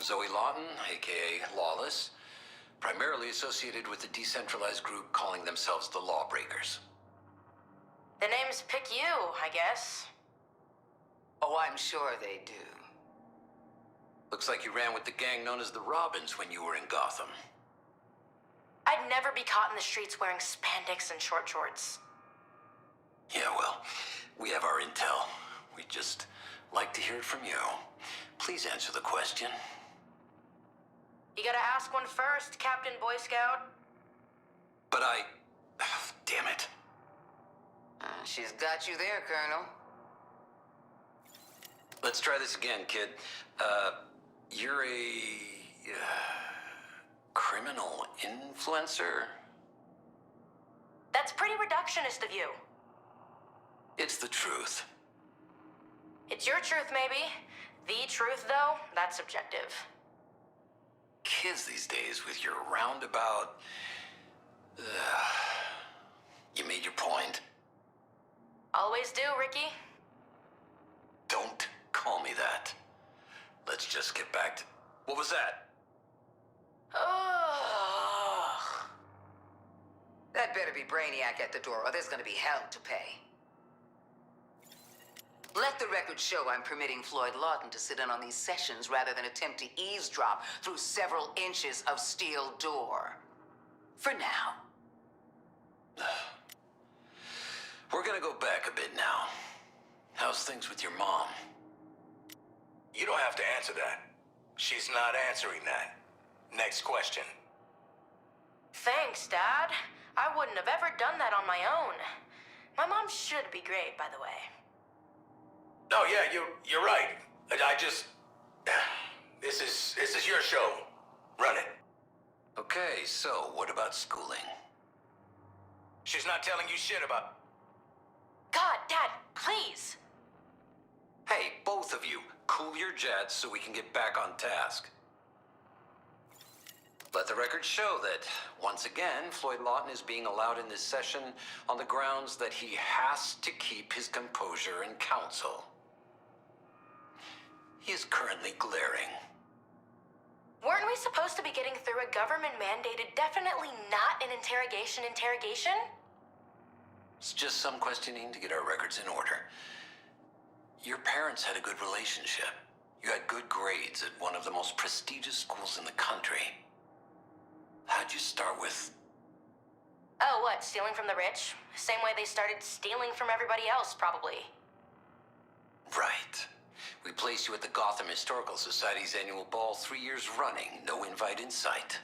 Zoe Lawton, aka Lawless, primarily associated with the decentralized group calling themselves the Lawbreakers. The names pick you, I guess. Oh, I'm sure they do. Looks like you ran with the gang known as the Robins when you were in Gotham. I'd never be caught in the streets wearing spandex and short shorts. Yeah, well, we have our intel. We'd just like to hear it from you. Please answer the question. You gotta ask one first, Captain Boy Scout. But damn it. She's got you there, Colonel. Let's try this again, kid. You're a... criminal influencer? That's pretty reductionist of you. It's the truth. It's your truth, maybe. The truth, though, that's subjective. Kids these days with your roundabout... You made your point. Always do, Ricky. Don't call me that. Let's just get back to... What was that? Ugh. That better be Brainiac at the door, or there's gonna be hell to pay. Let the record show I'm permitting Floyd Lawton to sit in on these sessions rather than attempt to eavesdrop through several inches of steel door. For now. We're gonna go back a bit now. How's things with your mom? You don't have to answer that. She's not answering that. Next question. Thanks, Dad. I wouldn't have ever done that on my own. My mom should be great, by the way. Oh yeah, you're right. I just... This is your show. Run it. Okay, so what about schooling? She's not telling you shit about... God, Dad, please. Hey, both of you, cool your jets so we can get back on task. Let the record show that, once again, Floyd Lawton is being allowed in this session on the grounds that he has to keep his composure and counsel. He is currently glaring. Weren't we supposed to be getting through a government-mandated, definitely not an interrogation? It's just some questioning to get our records in order. Your parents had a good relationship. You had good grades at one of the most prestigious schools in the country. How'd you start with... Oh, what, stealing from the rich? Same way they started stealing from everybody else, probably. Right. We placed you at the Gotham Historical Society's annual ball 3 years running, no invite in sight.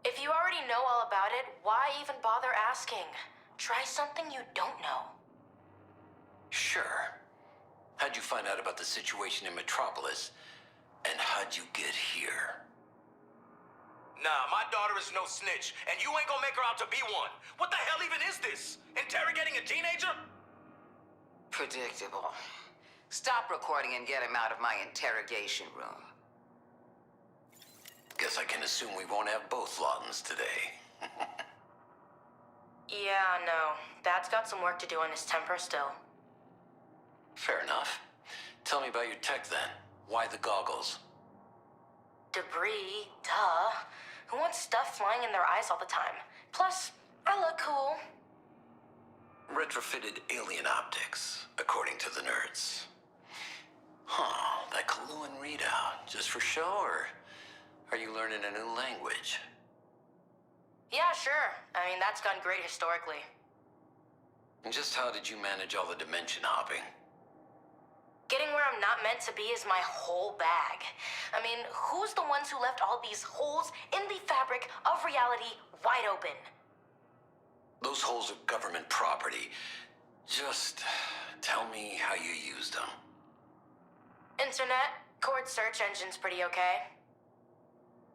If you already know all about it, why even bother asking? Try something you don't know. Sure. How'd you find out about the situation in Metropolis? And how'd you get here? Nah, my daughter is no snitch, and you ain't gonna make her out to be one. What the hell even is this? Interrogating a teenager? Predictable. Stop recording and get him out of my interrogation room. Guess I can assume we won't have both Lawtons today. Yeah, no. Dad's got some work to do on his temper still. Fair enough. Tell me about your tech then. Why the goggles? Debris, duh. Who wants stuff flying in their eyes all the time? Plus, I look cool. Retrofitted alien optics, according to the nerds. Huh, that Kaluan readout. Just for show, or are you learning a new language? Yeah, sure. I mean, that's gone great historically. And just how did you manage all the dimension hopping? Getting where I'm not meant to be is my whole bag. I mean, who's the ones who left all these holes in the fabric of reality wide open? Those holes are government property. Just tell me how you used them. Internet, cord search engine's pretty okay.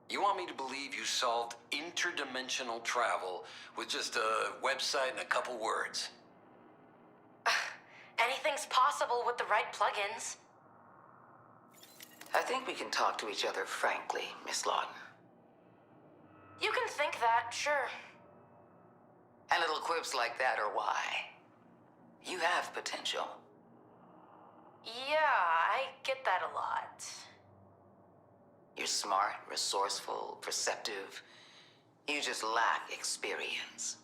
You want me to believe you solved interdimensional travel with just a website and a couple words? Anything's possible with the right plugins. I think we can talk to each other frankly, Miss Lawton. You can think that, sure. And little quips like that are why. You have potential. Yeah, I get that a lot. You're smart, resourceful, perceptive. You just lack experience.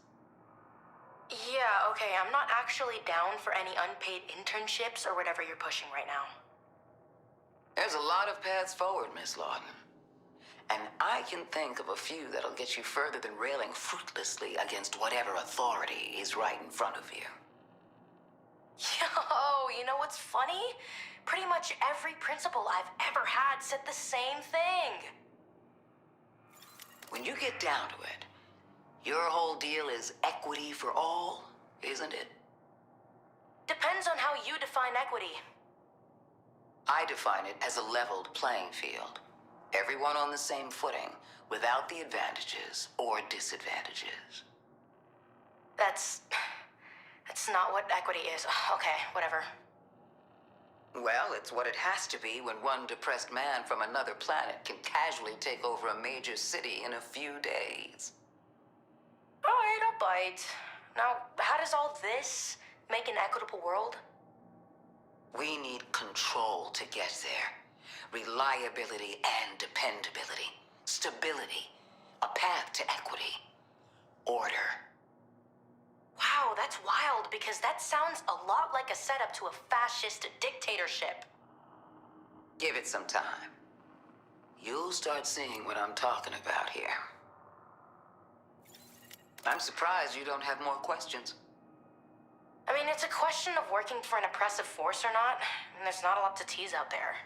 Yeah, okay, I'm not actually down for any unpaid internships or whatever you're pushing right now. There's a lot of paths forward, Miss Lawton. And I can think of a few that'll get you further than railing fruitlessly against whatever authority is right in front of you. Yo, you know what's funny? Pretty much every principal I've ever had said the same thing. When you get down to it, your whole deal is equity for all, isn't it? Depends on how you define equity. I define it as a leveled playing field. Everyone on the same footing, without the advantages or disadvantages. That's not what equity is. Okay, whatever. Well, it's what it has to be when one depressed man from another planet can casually take over a major city in a few days. Alright, I'll bite. Now, how does all this make an equitable world? We need control to get there. Reliability and dependability. Stability. A path to equity. Order. Wow, that's wild because that sounds a lot like a setup to a fascist dictatorship. Give it some time. You'll start seeing what I'm talking about here. I'm surprised you don't have more questions. I mean, it's a question of working for an oppressive force or not, and there's not a lot to tease out there.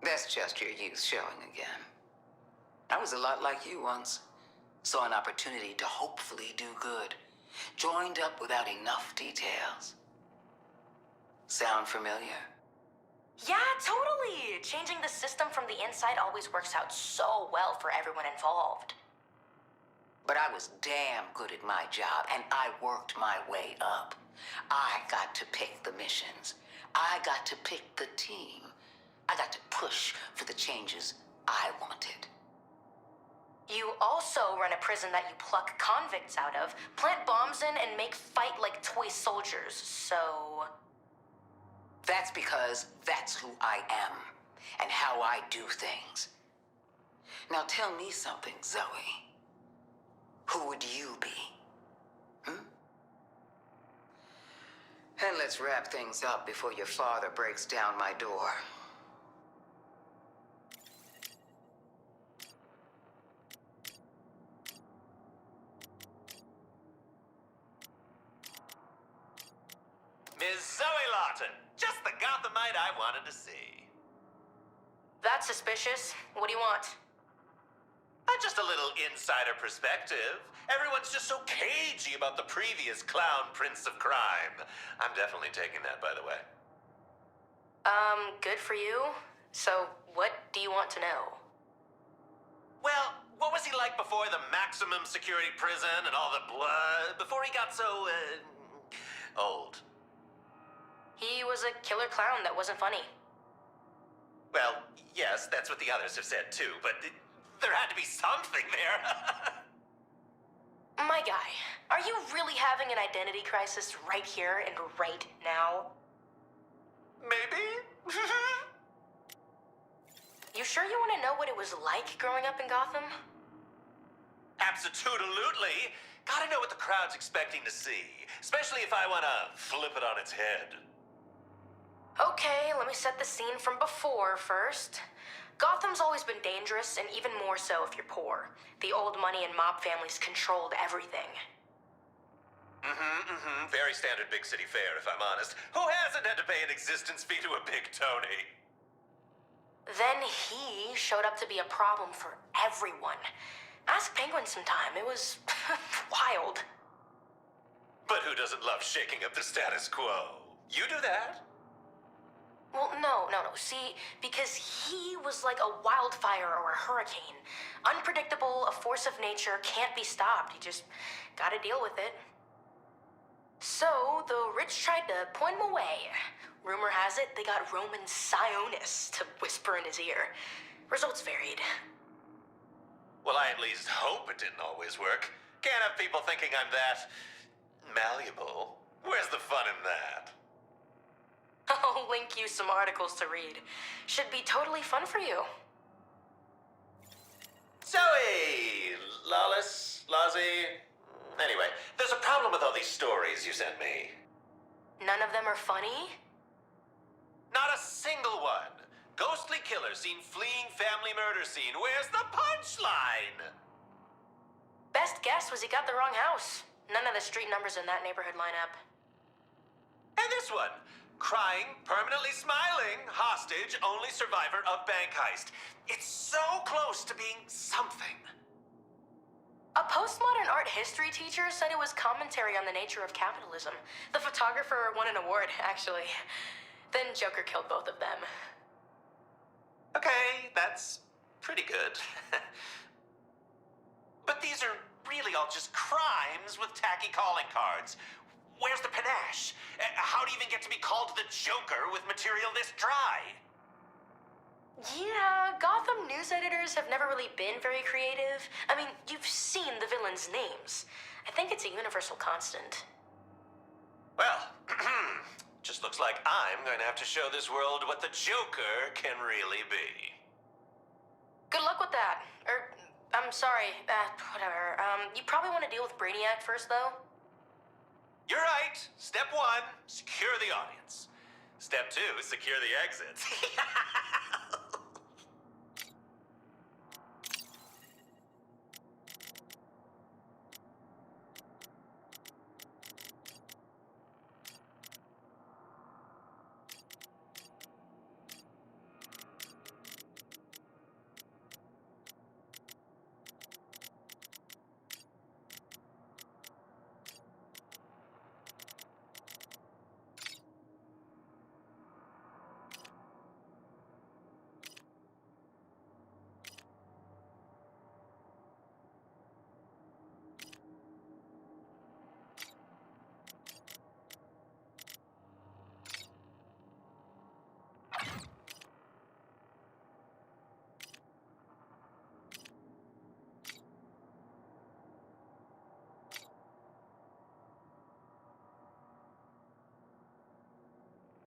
That's just your youth showing again. I was a lot like you once. Saw an opportunity to hopefully do good. Joined up without enough details. Sound familiar? Yeah, totally! Changing the system from the inside always works out so well for everyone involved. But I was damn good at my job, and I worked my way up. I got to pick the missions. I got to pick the team. I got to push for the changes I wanted. You also run a prison that you pluck convicts out of, plant bombs in, and make fight like toy soldiers, so... That's because that's who I am, and how I do things. Now tell me something, Zoe. Who would you be? And let's wrap things up before your father breaks down my door. Ms. Zoe Lawton, just the Gothamite I wanted to see. That's suspicious. What do you want? Just a little insider perspective. Everyone's just so cagey about the previous clown prince of crime. I'm definitely taking that, by the way. Good for you. So, what do you want to know? Well, what was he like before the maximum security prison and all the blood? Before he got so, old? He was a killer clown that wasn't funny. Well, yes, that's what the others have said too, but there had to be something there. My guy, are you really having an identity crisis right here and right now? Maybe? You sure you want to know what it was like growing up in Gotham? Absolutely. Gotta know what the crowd's expecting to see, especially if I want to flip it on its head. Okay, let me set the scene from before first. Gotham's always been dangerous, and even more so if you're poor. The old money and mob families controlled everything. Very standard big city fare, if I'm honest. Who hasn't had to pay an existence fee to a big Tony? Then he showed up to be a problem for everyone. Ask Penguin sometime. It was wild. But who doesn't love shaking up the status quo? You do that? Well, no. See, because he was like a wildfire or a hurricane. Unpredictable, a force of nature, can't be stopped. You just gotta deal with it. So, the rich tried to point him away. Rumor has it they got Roman Sionis to whisper in his ear. Results varied. Well, I at least hope it didn't always work. Can't have people thinking I'm that malleable. Where's the fun in that? I'll link you some articles to read. Should be totally fun for you. of them are funny? Not a single one. Ghostly killer seen fleeing family murder scene. Where's the punchline? Best guess was he got the wrong house. None of the street numbers in that neighborhood line up. And this one. Crying, permanently smiling, hostage, only survivor of bank heist. It's so close to being something. A postmodern art history teacher said it was commentary on the nature of capitalism. The photographer won an award, actually. Then Joker killed both of them. Okay, that's pretty good. But these are really all just crimes with tacky calling cards. Where's the panache? How do you even get to be called the Joker with material this dry? Yeah, Gotham news editors have never really been very creative. I mean, you've seen the villains' names. I think it's a universal constant. Well, just looks like I'm going to have to show this world what the Joker can really be. Good luck with that. I'm sorry, whatever. You probably want to deal with Brainiac first, though? You're right. Step 1, secure the audience. Step 2, secure the exits.